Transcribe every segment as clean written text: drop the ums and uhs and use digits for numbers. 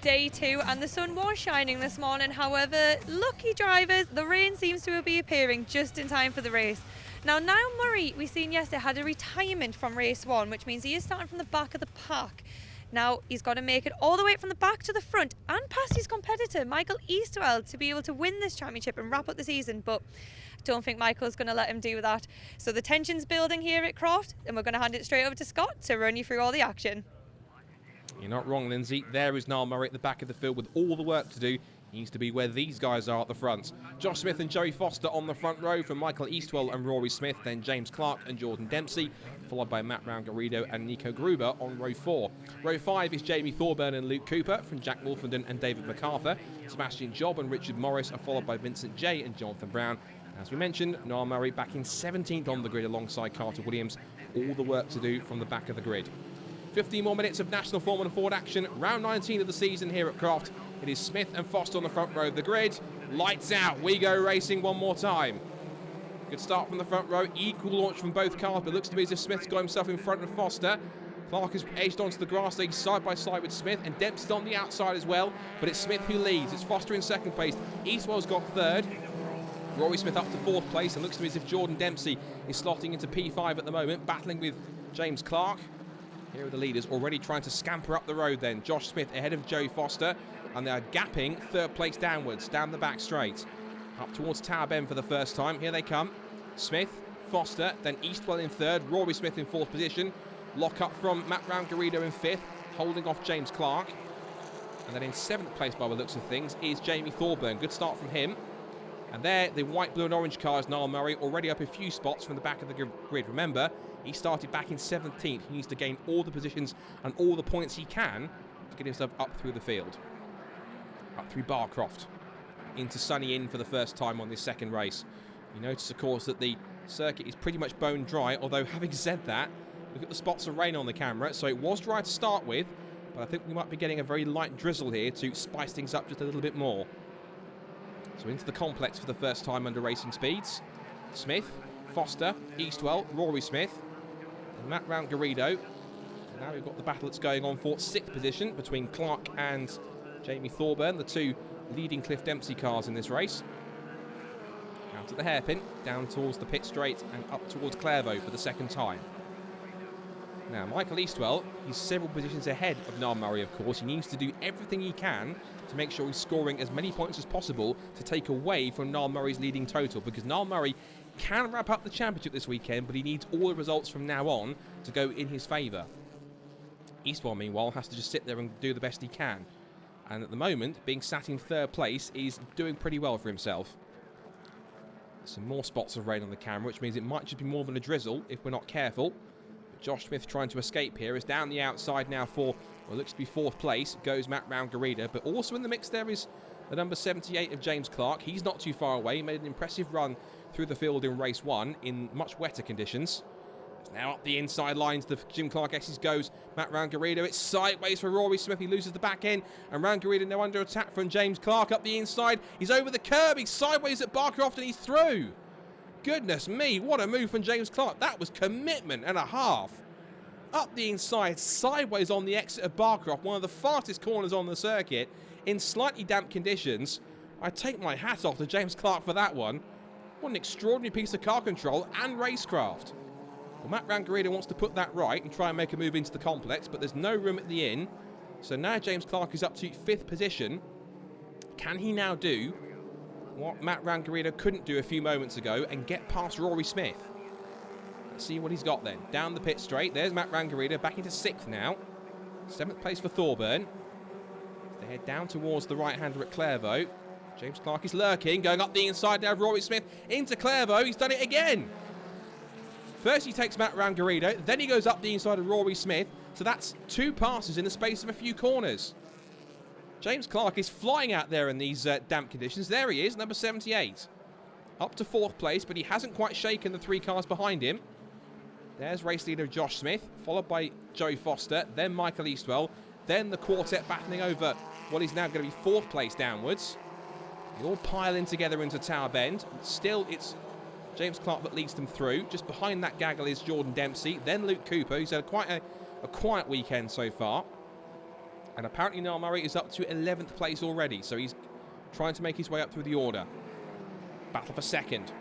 day 2 and the sun was shining this morning. However, lucky drivers, the rain seems to be appearing just in time for the race. Now, Niall Murray, we seen yesterday, had a retirement from race 1, which means he is starting from the back of the pack. Now, he's got to make it all the way from the back to the front and past his competitor, Michael Eastwell, to be able to win this championship and wrap up the season. But I don't think Michael's going to let him do that. So the tension's building here at Croft, and we're going to hand it straight over to Scott to run you through all the action. You're not wrong, Lyndsay. There is Niall Murray at the back of the field with all the work to do. He needs to be where these guys are at the front. Josh Smith and Joey Foster on the front row from Michael Eastwell and Rory Smith, then James Clark and Jordan Dempsey, followed by Matt Round-Garrido and Nico Gruber on row 4. Row 5 is Jamie Thorburn and Luke Cooper from Jack Wolfenden and David MacArthur. Sebastian Job and Richard Morris are followed by Vincent Jay and Jonathan Brown. As we mentioned, Niall Murray back in 17th on the grid alongside Carter Williams. All the work to do from the back of the grid. 15 more minutes of National Formula Ford action. Round 19 of the season here at Croft. It is Smith and Foster on the front row of the grid. Lights out. We go racing one more time. Good start from the front row. Equal launch from both cars, but it looks to me as if Smith's got himself in front of Foster. Clark has edged onto the grass. He's side by side with Smith, and Dempsey's on the outside as well. But it's Smith who leads. It's Foster in second place. Eastwell's got third. Rory Smith up to fourth place, and looks to me as if Jordan Dempsey is slotting into P5 at the moment, battling with James Clark. Here are the leaders already trying to scamper up the road then. Josh Smith ahead of Joey Foster, and they are gapping third place downwards, down the back straight. Up towards Tower Bend for the first time. Here they come. Smith, Foster, then Eastwell in third, Rory Smith in fourth position. Lock up from Matt Round-Garrido in fifth, holding off James Clark. And then in seventh place by the looks of things is Jamie Thorburn. Good start from him. And there, the white, blue and orange cars, Niall Murray, already up a few spots from the back of the grid. Remember, he started back in 17th. He needs to gain all the positions and all the points he can to get himself up through the field. Up through Barcroft, into Sunny Inn for the first time on this second race. You notice, of course, that the circuit is pretty much bone dry, although having said that, look at the spots of rain on the camera. So it was dry to start with, but I think we might be getting a very light drizzle here to spice things up just a little bit more. So into the complex for the first time under racing speeds. Smith, Foster, Eastwell, Rory Smith, and Matt Round-Garrido. And now we've got the battle that's going on for 6th position between Clark and Jamie Thorburn, the two leading Cliff Dempsey cars in this race. Out at the hairpin, down towards the pit straight and up towards Clairvaux for the second time. Now, Michael Eastwell, he's several positions ahead of Niall Murray, of course. He needs to do everything he can to make sure he's scoring as many points as possible to take away from Niall Murray's leading total, because Niall Murray can wrap up the championship this weekend, but he needs all the results from now on to go in his favour. Eastwell, meanwhile, has to just sit there and do the best he can. And at the moment, being sat in third place, is doing pretty well for himself. Some more spots of rain on the camera, which means it might just be more than a drizzle if we're not careful. Josh Smith trying to escape here is down the outside now for what looks to be fourth place. Goes Matt Round-Garrido, but also in the mix there is the number 78 of James Clark. He's not too far away. He made an impressive run through the field in race 1 in much wetter conditions. It's now up the inside lines. The Jim Clark S's goes Matt Round-Garrido. It's sideways for Rory Smith. He loses the back end, and Round-Garrido now under attack from James Clark up the inside. He's over the curb. He's sideways at Barcroft, and he's through. Goodness me, what a move from James Clark. That was commitment and a half. Up the inside, sideways on the exit of Barcroft, one of the fastest corners on the circuit, in slightly damp conditions. I take my hat off to James Clark for that one. What an extraordinary piece of car control and racecraft. Well, Matt Round-Garrido wants to put that right and try and make a move into the complex, but there's no room at the inn. So now James Clark is up to 5th position. Can he now do what Matt Round-Garrido couldn't do a few moments ago and get past Rory Smith? Let's see what he's got then. Down the pit straight. There's Matt Round-Garrido back into 6th now. 7th place for Thorburn. They head down towards the right-hander at Clairvaux. James Clark is lurking, going up the inside now of Rory Smith into Clairvaux. He's done it again. First he takes Matt Round-Garrido, then he goes up the inside of Rory Smith. So that's 2 passes in the space of a few corners. James Clark is flying out there in these damp conditions. There he is, number 78. Up to 4th place, but he hasn't quite shaken the 3 cars behind him. There's race leader Josh Smith, followed by Joey Foster, then Michael Eastwell, then the quartet battling over what is now going to be 4th place downwards. They all pile in together into Tower Bend. Still, it's James Clark that leads them through. Just behind that gaggle is Jordan Dempsey, then Luke Cooper, who's had quite a quiet weekend so far. And apparently Niall Murray is up to 11th place already, so he's trying to make his way up through the order. Battle for second.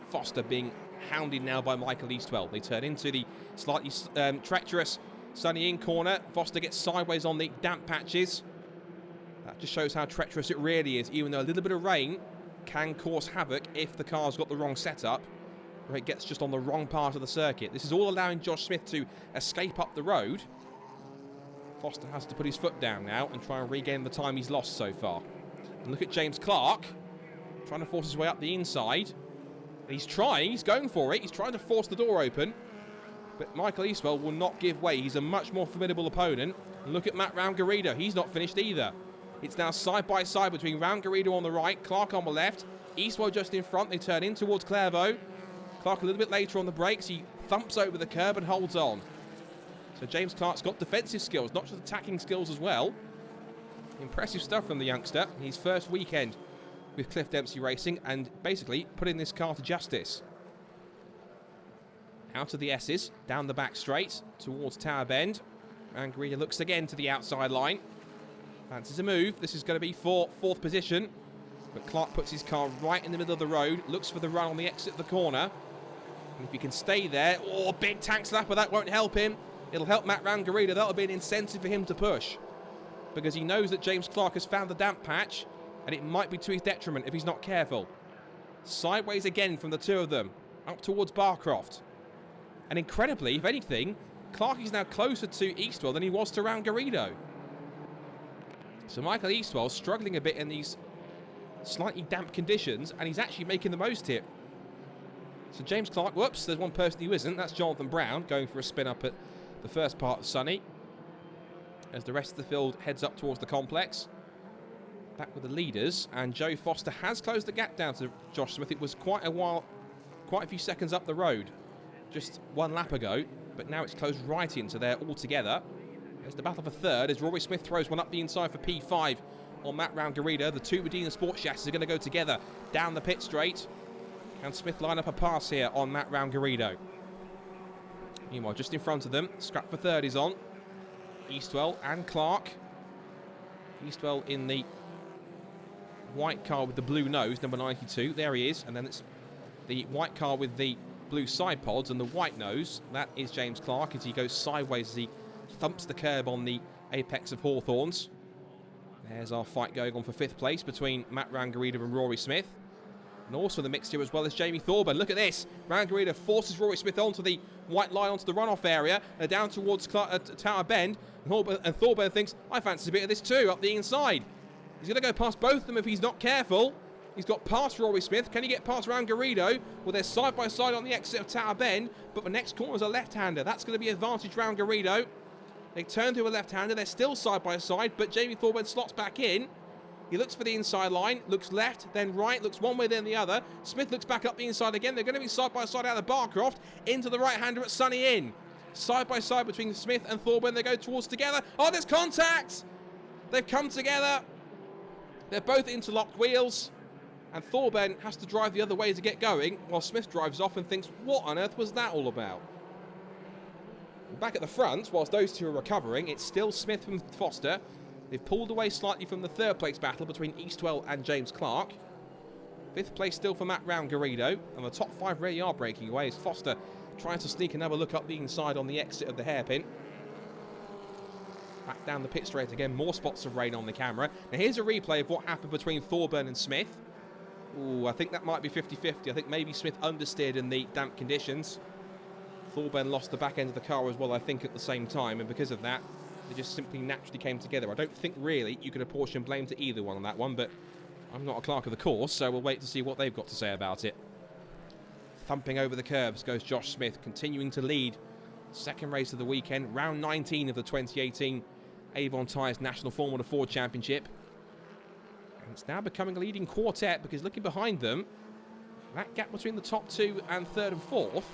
Foster being hounded now by Michael Eastwell. They turn into the slightly treacherous Sunny In corner. Foster gets sideways on the damp patches. That just shows how treacherous it really is, even though a little bit of rain can cause havoc if the car's got the wrong setup, or it gets just on the wrong part of the circuit. This is all allowing Josh Smith to escape up the road. Foster has to put his foot down now and try and regain the time he's lost so far. And look at James Clark, trying to force his way up the inside. He's trying, he's going for it, he's trying to force the door open. But Michael Eastwell will not give way. He's a much more formidable opponent. And look at Matt Round-Garrido, he's not finished either. It's now side by side between Round-Garrido on the right, Clark on the left. Eastwell just in front, they turn in towards Clairvaux. Clark a little bit later on the brakes, he thumps over the curb and holds on. So James Clark's got defensive skills, not just attacking skills as well. Impressive stuff from the youngster. His first weekend with Cliff Dempsey Racing and basically putting this car to justice. Out of the S's, down the back straight towards Tower Bend. Round-Garrido looks again to the outside line. Fancies a move. This is going to be for fourth position. But Clark puts his car right in the middle of the road, looks for the run on the exit of the corner. And if he can stay there, oh, big tank slapper, that won't help him. It'll help Matt Round-Garrido. That'll be an incentive for him to push, because he knows that James Clark has found the damp patch, and it might be to his detriment if he's not careful. Sideways again from the two of them, up towards Barcroft. And incredibly, if anything, Clark is now closer to Eastwell than he was to Round-Garrido. So Michael Eastwell struggling a bit in these slightly damp conditions, and he's actually making the most here. So James Clark, whoops, there's one person who isn't. That's Jonathan Brown going for a spin up at the first part of Sunny, as the rest of the field heads up towards the complex. Back with the leaders, and Joe Foster has closed the gap down to Josh Smith. It was quite a few seconds up the road just one lap ago, but now it's closed right into there altogether. There's the battle for third as Rory Smith throws one up the inside for P5 on Matt Round-Garrido. The two Medina Sports chassis are going to go together down the pit straight. Can Smith line up a pass here on Matt Round-Garrido? Meanwhile, just in front of them, scrap for third is on. Eastwell and Clark. Eastwell in the white car with the blue nose, number 92. There he is. And then it's the white car with the blue side pods and the white nose. That is James Clark as he goes sideways as he thumps the curb on the apex of Hawthorns. There's our fight going on for fifth place between Matt Round-Garrido and Rory Smith. And also the mixture as well as Jamie Thorburn. Look at this. Round-Garrido forces Rory Smith onto the white line, onto the runoff area, down towards Tower Bend. And Thorburn thinks, I fancy a bit of this too, up the inside. He's going to go past both of them if he's not careful. He's got past Rory Smith. Can he get past Round-Garrido? Well, they're side by side on the exit of Tower Bend, but the next corner is a left-hander. That's going to be advantage Round-Garrido. They turn to a left-hander. They're still side by side, but Jamie Thorburn slots back in. He looks for the inside line, looks left, then right, looks one way, then the other. Smith looks back up the inside again. They're going to be side by side out of Barcroft into the right-hander at Sunny Inn. Side by side between Smith and Thorburn. They go towards together. Oh, there's contact! They've come together. They're both interlocked wheels. And Thorburn has to drive the other way to get going, while Smith drives off and thinks, what on earth was that all about? Back at the front, whilst those two are recovering, it's still Smith and Foster. They've pulled away slightly from the third place battle between Eastwell and James Clark. Fifth place still for Matt Round-Garrido, and the top five really are breaking away as Foster trying to sneak another look up the inside on the exit of the hairpin. Back down the pit straight again, more spots of rain on the camera. Now here's a replay of what happened between Thorburn and Smith. Ooh, I think that might be 50-50. I think maybe Smith understeered in the damp conditions. Thorburn lost the back end of the car as well, I think, at the same time, and because of that, they just simply naturally came together. I don't think really you could apportion blame to either one on that one, but I'm not a clerk of the course, so we'll wait to see what they've got to say about it. Thumping over the curbs goes Josh Smith, continuing to lead. Second race of the weekend, round 19 of the 2018 Avon Tyres National Formula Ford Championship. And it's now becoming a leading quartet, because looking behind them, that gap between the top two and third and fourth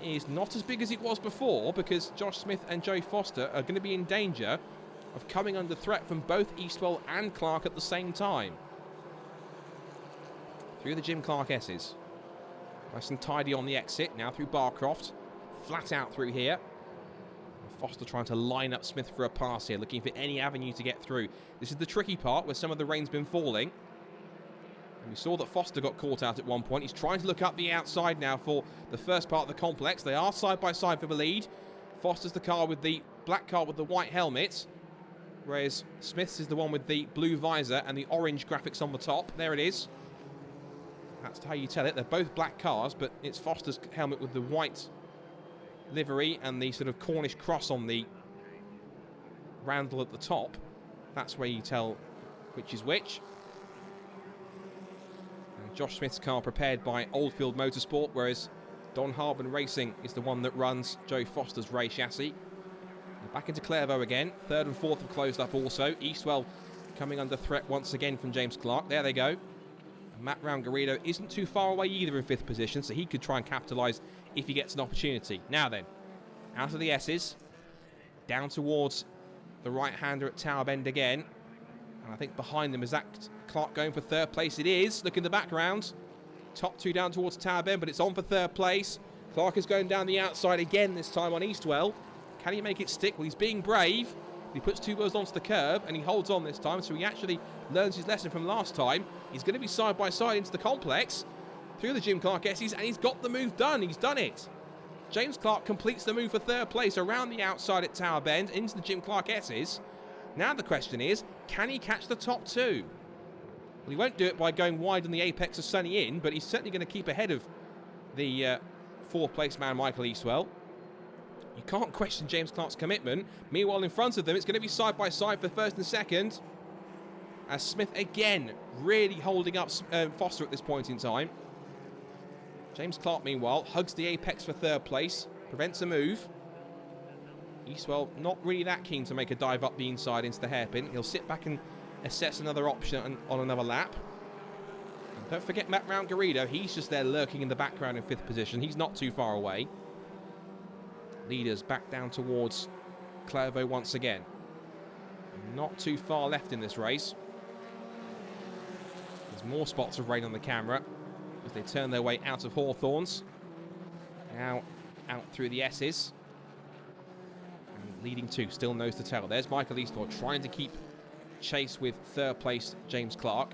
is not as big as it was before, because Josh Smith and Joe Foster are going to be in danger of coming under threat from both Eastwell and Clark at the same time. Through the Jim Clark S's. Nice and tidy on the exit, now through Barcroft. Flat out through here. Foster trying to line up Smith for a pass here, looking for any avenue to get through. This is the tricky part where some of the rain's been falling. And we saw that Foster got caught out at one point. He's trying to look up the outside now for the first part of the complex. They are side by side for the lead. Foster's the car with the black car with the white helmet, whereas Smith's is the one with the blue visor and the orange graphics on the top. There it is. That's how you tell it. They're both black cars, but it's Foster's helmet with the white livery and the sort of Cornish cross on the roundel at the top. That's where you tell which is which. And Josh Smith's car prepared by Oldfield Motorsport, whereas Don Harbin Racing is the one that runs Joe Foster's Ray chassis. And back into Clairvaux again. Third and fourth have closed up also. Eastwell coming under threat once again from James Clark. There they go. And Matt Round-Garrido isn't too far away either in fifth position, so he could try and capitalise if he gets an opportunity. Now then, out of the S's, down towards the right-hander at Tower Bend again. And I think behind them is that Clark going for third place. It is. Look in the background. Top two down towards Tower Bend, but it's on for third place. Clark is going down the outside again, this time on Eastwell. Can he make it stick? Well, he's being brave. He puts two wheels onto the curb and he holds on this time, so he actually learns his lesson from last time. He's going to be side by side into the complex through the Jim Clark S's, and he's got the move done. He's done it. James Clark completes the move for third place around the outside at Tower Bend into the Jim Clark S's. Now the question is, can he catch the top two? Well, he won't do it by going wide on the apex of Sunny Inn, but he's certainly going to keep ahead of the fourth place man, Michael Eastwell. You can't question James Clark's commitment. Meanwhile, in front of them, it's going to be side by side for first and second. As Smith again really holding up Foster at this point in time. James Clark, meanwhile, hugs the apex for third place, prevents a move. Eastwell not really that keen to make a dive up the inside into the hairpin. He'll sit back and assess another option on another lap. And don't forget Matt Round-Garrido. He's just there lurking in the background in fifth position. He's not too far away. Leaders back down towards Clairvaux once again. Not too far left in this race. There's more spots of rain on the camera as they turn their way out of Hawthorns. Now out through the S's. And leading two, still nose to tail. There's Michael Eastwell trying to keep chase with third place James Clark.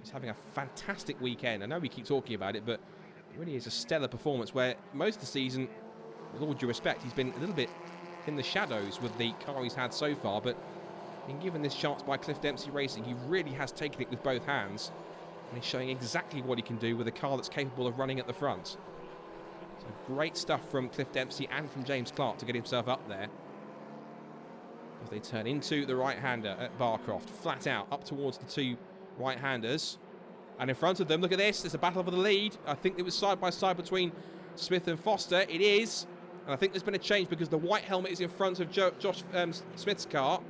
He's having a fantastic weekend. I know we keep talking about it, but it really is a stellar performance where most of the season, with all due respect, he's been a little bit in the shadows with the car he's had so far, but being given this chance by Cliff Dempsey Racing, he really has taken it with both hands, and he's showing exactly what he can do with a car that's capable of running at the front. So great stuff from Cliff Dempsey and from James Clark to get himself up there. As they turn into the right-hander at Barcroft, flat out, up towards the two right-handers. And in front of them, look at this, there's a battle for the lead. I think it was side by side between Smith and Foster. It is. And I think there's been a change because the white helmet is in front of Josh Smith's car.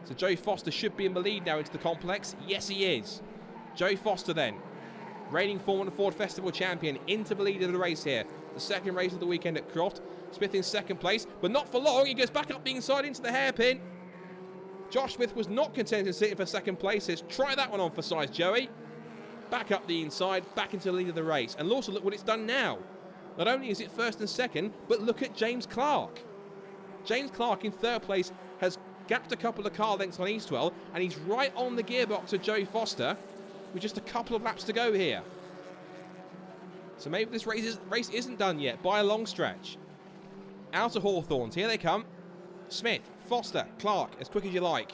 So Joe Foster should be in the lead now into the complex. Yes, he is. Joe Foster then, reigning Formula Ford Festival champion, into the lead of the race here. The second race of the weekend at Croft. Smith in second place, but not for long. He goes back up the inside into the hairpin. Josh Smith was not content in sitting for second place. Says, try that one on for size, Joey. Back up the inside, back into the lead of the race. And also look what it's done now. Not only is it first and second, but look at James Clark. James Clark in third place has gapped a couple of car lengths on Eastwell, and he's right on the gearbox of Joey Foster with just a couple of laps to go here. So maybe this race isn't done yet by a long stretch. Out of Hawthorns, here they come. Smith, Foster, Clark, as quick as you like.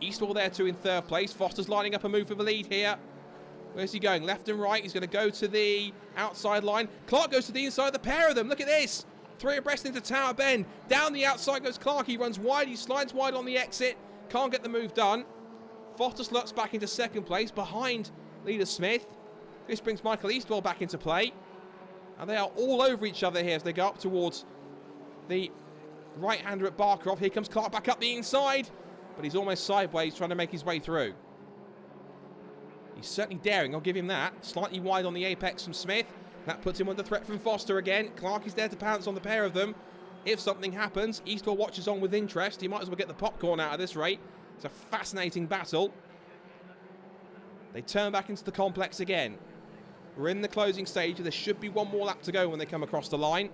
Eastwell there too in third place. Foster's lining up a move for the lead here. Where's he going? Left and right. He's going to go to the outside line. Clark goes to the inside. The pair of them. Look at this. Three abreast into Tower Bend. Down the outside goes Clark. He runs wide. He slides wide on the exit. Can't get the move done. Foster sluts back into second place behind leader Smith. This brings Michael Eastwell back into play. And they are all over each other here as they go up towards the right-hander at Barcroft. Here comes Clark back up the inside. But he's almost sideways trying to make his way through. He's certainly daring, I'll give him that. Slightly wide on the apex from Smith. That puts him under threat from Foster again. Clark is there to pounce on the pair of them. If something happens, Eastwell watches on with interest. He might as well get the popcorn out of this rate. It's a fascinating battle. They turn back into the complex again. We're in the closing stage. There should be one more lap to go when they come across the line.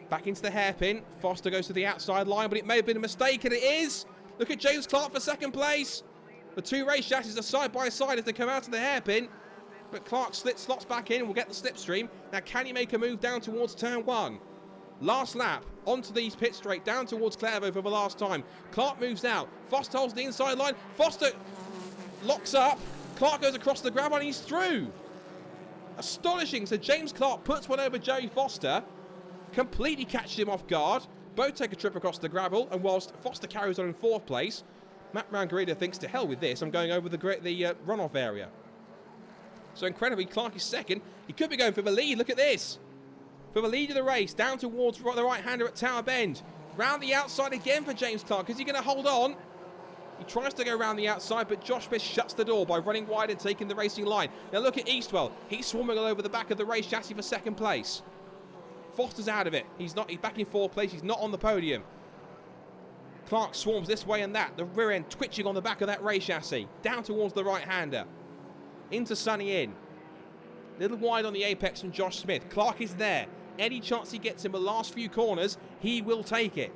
Back into the hairpin. Foster goes to the outside line, but it may have been a mistake, and it is. Look at James Clark for second place. The two race chassis are side by side as they come out of the hairpin. But Clark slots back in and will get the slipstream. Now, can he make a move down towards turn 1? Last lap, onto these pit straight, down towards Clairvaux for the last time. Clark moves out. Foster holds the inside line. Foster locks up. Clark goes across the gravel and he's through. Astonishing. So James Clark puts one over Joey Foster. Completely catches him off guard. Both take a trip across the gravel, and whilst Foster carries on in 4th place, Matt Brown-Garrido thinks, to hell with this, I'm going over the runoff area. So incredibly, Clark is second. He could be going for the lead. Look at this. For the lead of the race, down towards the right-hander at Tower Bend. Round the outside again for James Clark. Is he going to hold on? He tries to go around the outside, but Josh Smith shuts the door by running wide and taking the racing line. Now look at Eastwell. He's swarming all over the back of the race chassis for second place. Foster's out of it. He's back in 4th place. He's not on the podium. Clark swarms this way and that. The rear end twitching on the back of that race chassis. Down towards the right-hander. Into Sunny Inn. Little wide on the apex from Josh Smith. Clark is there. Any chance he gets in the last few corners, he will take it.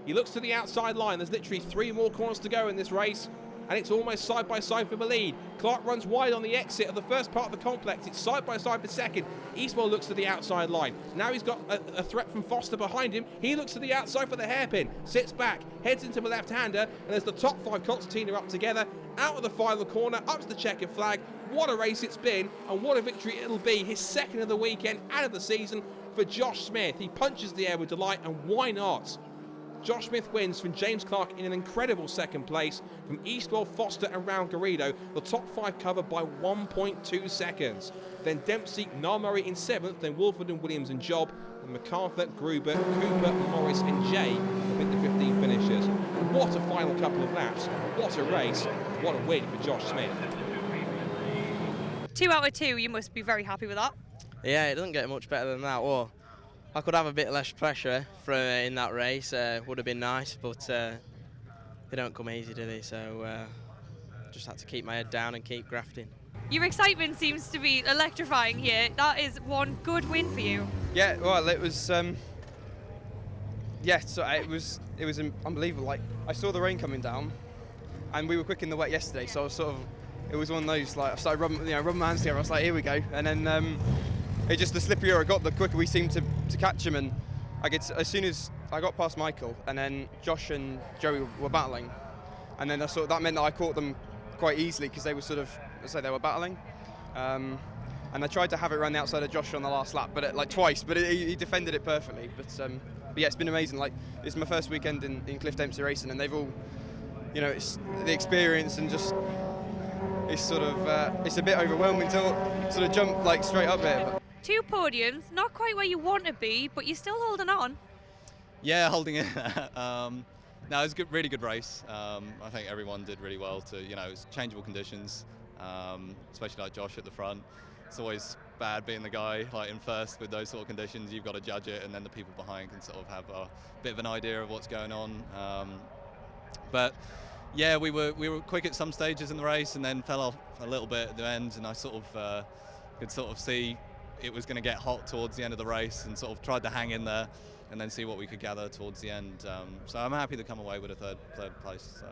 He looks to the outside line. There's literally 3 more corners to go in this race, and it's almost side by side for the lead. Clark runs wide on the exit of the first part of the complex. It's side by side for second. Eastwell looks to the outside line. Now he's got a threat from Foster behind him. He looks to the outside for the hairpin, sits back, heads into the left-hander, and as the top 5 concertina up together, out of the final corner, up to the checkered flag. What a race it's been, and what a victory it'll be. His second of the weekend and of the season for Josh Smith. He punches the air with delight, and why not? Josh Smith wins from James Clark in an incredible second place. From Eastwell, Foster and Brown-Garrido, the top 5 covered by 1.2 seconds. Then Dempsey, Niall Murray in 7th, then Wolford and Williams and Job, and MacArthur, Gruber, Cooper, Morris and Jay have been the 15 finishers. What a final couple of laps. What a race. What a win for Josh Smith. 2 out of 2, you must be very happy with that. Yeah, it doesn't get much better than that. Well, I could have a bit less pressure in that race. Would have been nice, but they don't come easy, do they? So just had to keep my head down and keep grafting. Your excitement seems to be electrifying here. That is one good win for you. Yeah, well, it was. Yeah, so it was unbelievable. Like, I saw the rain coming down, and we were quick in the wet yesterday, so I was sort of. It was one of those, like, I started rubbing my hands together. I was like, here we go, and then. It just, the slippier I got, the quicker we seemed to catch him, and as soon as I got past Michael, and then Josh and Joey were battling, and then that meant that I caught them quite easily because they were sort of, they were battling, and I tried to have it around the outside of Josh on the last lap, but twice, but he defended it perfectly. But yeah, it's been amazing. Like, it's my first weekend in Cliff Dempsey racing, and they've all, it's the experience and just. It's sort of, it's a bit overwhelming to sort of jump like straight up there. But. 2 podiums, not quite where you want to be, but you're still holding on. Yeah, holding it. No, it was a really good race. I think everyone did really well to, it's changeable conditions, especially like Josh at the front. It's always bad being the guy like in first with those sort of conditions. You've got to judge it, and then the people behind can sort of have a bit of an idea of what's going on. But yeah, we were quick at some stages in the race, and then fell off a little bit at the end, and I sort of could sort of see it was going to get hot towards the end of the race, and sort of tried to hang in there and then see what we could gather towards the end. So I'm happy to come away with a third place. So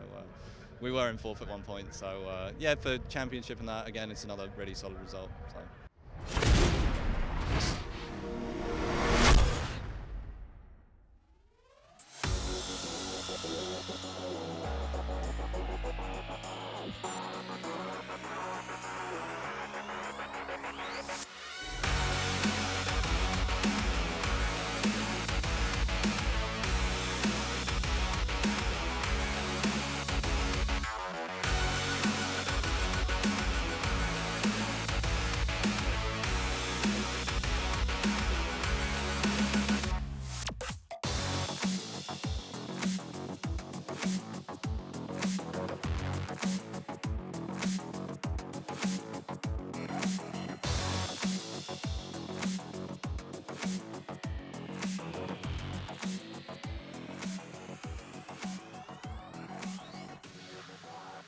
we were in 4th at one point. So yeah, for championship and that, again, it's another really solid result. So.